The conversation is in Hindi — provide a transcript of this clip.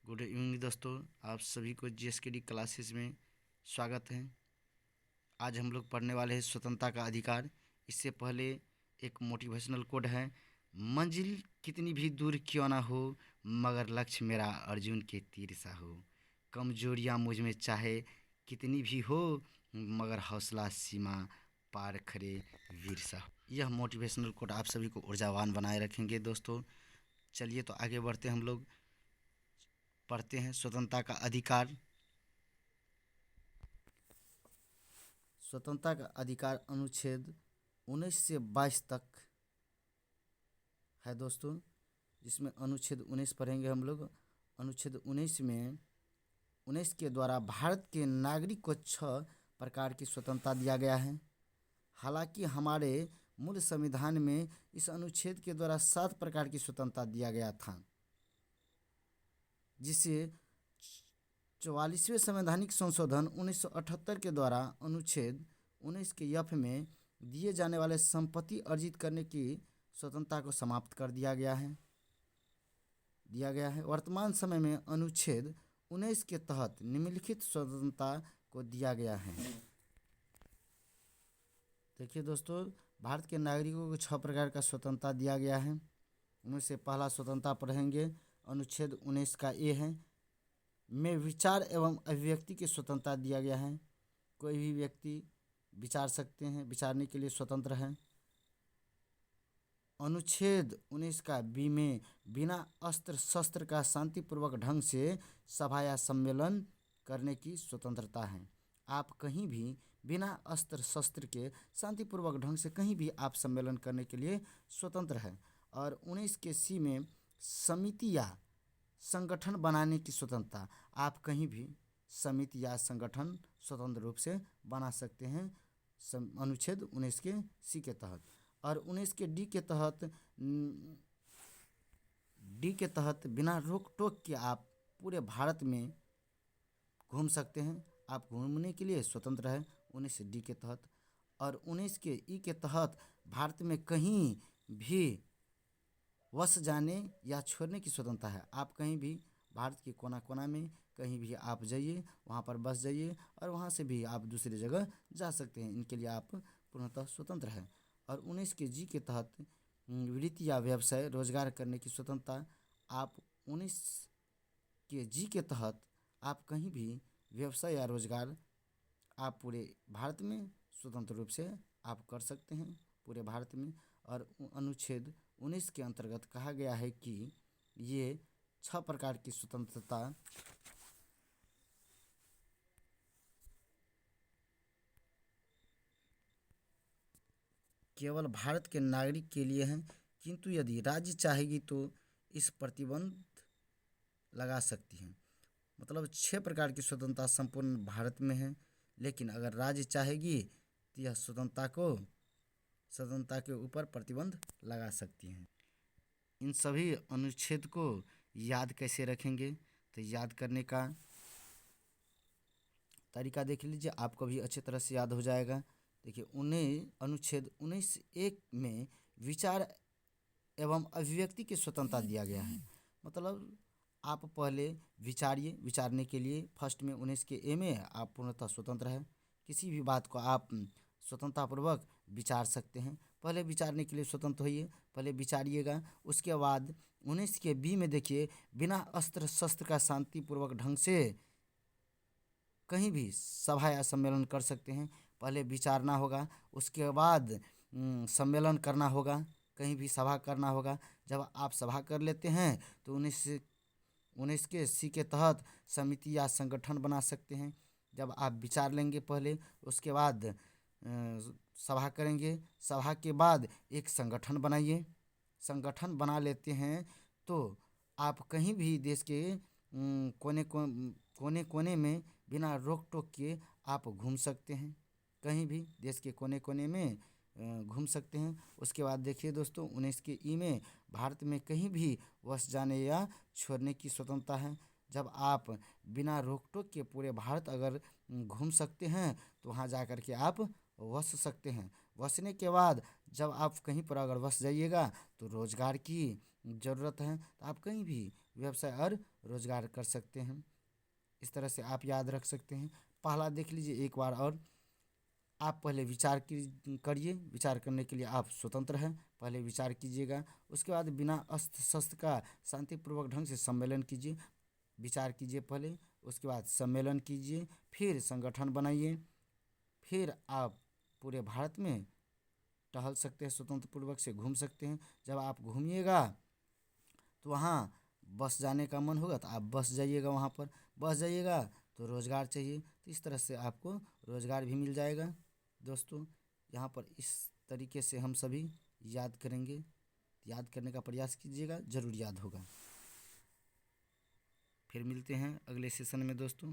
गुड इवनिंग दोस्तों, आप सभी को जीएसकेडी क्लासेस में स्वागत है। आज हम लोग पढ़ने वाले हैं स्वतंत्रता का अधिकार। इससे पहले एक मोटिवेशनल कोड है। मंजिल कितनी भी दूर क्यों ना हो, मगर लक्ष्य मेरा अर्जुन के तीर सा हो। कमजोरियां मुझ में चाहे कितनी भी हो, मगर हौसला सीमा पार करे वीर सा हो। यह मोटिवेशनल कोड आप सभी को ऊर्जावान बनाए रखेंगे दोस्तों। चलिए तो आगे बढ़ते हैं। हम लोग पढ़ते हैं स्वतंत्रता का अधिकार। स्वतंत्रता का अधिकार अनुच्छेद 19 से 22 तक है दोस्तों, जिसमें अनुच्छेद 19 पढ़ेंगे हम लोग। अनुच्छेद 19 में 19 के द्वारा भारत के नागरिक को 6 प्रकार की स्वतंत्रता दिया गया है। हालांकि हमारे मूल संविधान में इस अनुच्छेद के द्वारा 7 प्रकार की स्वतंत्रता दिया गया था, जिसे 44वें संवैधानिक संशोधन 1978 के द्वारा अनुच्छेद 19 के यफ में दिए जाने वाले संपत्ति अर्जित करने की स्वतंत्रता को समाप्त कर दिया गया है। वर्तमान समय में अनुच्छेद 19 के तहत निम्नलिखित स्वतंत्रता को दिया गया है। देखिए दोस्तों, भारत के नागरिकों को 6 प्रकार का स्वतंत्रता दिया गया है। उनमें से पहला स्वतंत्रता पढ़ेंगे, अनुच्छेद 19 का ए है, में विचार एवं अभिव्यक्ति की स्वतंत्रता दिया गया है। कोई भी व्यक्ति विचार सकते हैं, विचारने के लिए स्वतंत्र हैं। अनुच्छेद 19 का बी में बिना अस्त्र शस्त्र का शांतिपूर्वक ढंग से सभा या सम्मेलन करने की स्वतंत्रता है। आप कहीं भी बिना अस्त्र शस्त्र के शांतिपूर्वक ढंग से कहीं भी आप सम्मेलन करने के लिए स्वतंत्र हैं। और 19 के सी में समिति या संगठन बनाने की स्वतंत्रता, आप कहीं भी समिति या संगठन स्वतंत्र रूप से बना सकते हैं अनुच्छेद 19 के सी के तहत। और 19 के डी के तहत बिना रोक टोक के आप पूरे भारत में घूम सकते हैं, आप घूमने के लिए स्वतंत्र है 19 डी के तहत। और 19 के ई के तहत भारत में कहीं भी बस जाने या छोड़ने की स्वतंत्रता है। आप कहीं भी भारत के कोना कोना में कहीं भी आप जाइए, वहाँ पर बस जाइए और वहाँ से भी आप दूसरी जगह जा सकते हैं। इनके लिए आप पूर्णतः स्वतंत्र हैं। और 19 के जी के तहत वृत्ति या व्यवसाय रोजगार करने की स्वतंत्रता, आप 19 के जी के तहत आप कहीं भी व्यवसाय या रोजगार आप पूरे भारत में स्वतंत्र रूप से आप कर सकते हैं, पूरे भारत में। और अनुच्छेद 19 के अंतर्गत कहा गया है कि ये 6 प्रकार की स्वतंत्रता केवल भारत के नागरिक के लिए हैं, किंतु यदि राज्य चाहेगी तो इस प्रतिबंध लगा सकती है। मतलब 6 प्रकार की स्वतंत्रता संपूर्ण भारत में है, लेकिन अगर राज्य चाहेगी तो यह स्वतंत्रता के ऊपर प्रतिबंध लगा सकती हैं। इन सभी अनुच्छेद को याद कैसे रखेंगे, तो याद करने का तरीका देख लीजिए, आपको भी अच्छी तरह से याद हो जाएगा। देखिए, अनुच्छेद 19(1) में विचार एवं अभिव्यक्ति की स्वतंत्रता दिया गया है। मतलब आप पहले विचारिए, विचारने के लिए फर्स्ट में 19 के ए में आप पूर्णतः स्वतंत्र है। किसी भी बात को आप स्वतंत्रतापूर्वक विचार सकते हैं। पहले विचारने के लिए स्वतंत्र होइए, पहले विचारिएगा। उसके बाद 19 के बी में देखिए, बिना अस्त्र शस्त्र का शांतिपूर्वक ढंग से कहीं भी सभा या सम्मेलन कर सकते हैं। पहले विचारना होगा, उसके बाद सम्मेलन करना होगा, कहीं भी सभा करना होगा। जब आप सभा कर लेते हैं तो 19 के सी के तहत समिति या संगठन बना सकते हैं। जब आप विचार लेंगे पहले, उसके बाद सभा करेंगे, सभा के बाद एक संगठन बनाइए। संगठन बना लेते हैं तो आप कहीं भी देश के कोने कोने में बिना रोक टोक के आप घूम सकते हैं, कहीं भी देश के कोने कोने में घूम सकते हैं। उसके बाद देखिए दोस्तों, 19 के ई में भारत में कहीं भी बस जाने या छोड़ने की स्वतंत्रता है। जब आप बिना रोक टोक के पूरे भारत अगर घूम सकते हैं तो वहाँ जा कर के आप बस सकते हैं। बसने के बाद जब आप कहीं पर अगर बस जाइएगा तो रोज़गार की ज़रूरत है तो आप कहीं भी व्यवसाय और रोज़गार कर सकते हैं। इस तरह से आप याद रख सकते हैं। पहला देख लीजिए एक बार और, आप पहले विचार करिए। विचार करने के लिए आप स्वतंत्र हैं। पहले विचार कीजिएगा, उसके बाद बिना अस्त्र शस्त्र का शांतिपूर्वक ढंग से सम्मेलन कीजिए। विचार कीजिए पहले, उसके बाद सम्मेलन कीजिए, फिर संगठन बनाइए, फिर आप पूरे भारत में टहल सकते हैं, स्वतंत्रपूर्वक से घूम सकते हैं। जब आप घूमिएगा तो वहाँ बस जाने का मन होगा तो आप बस जाइएगा, वहाँ पर बस जाइएगा तो रोज़गार चाहिए तो इस तरह से आपको रोज़गार भी मिल जाएगा। दोस्तों, यहाँ पर इस तरीके से हम सभी याद करेंगे। याद करने का प्रयास कीजिएगा, ज़रूर याद होगा। फिर मिलते हैं अगले सेशन में दोस्तों।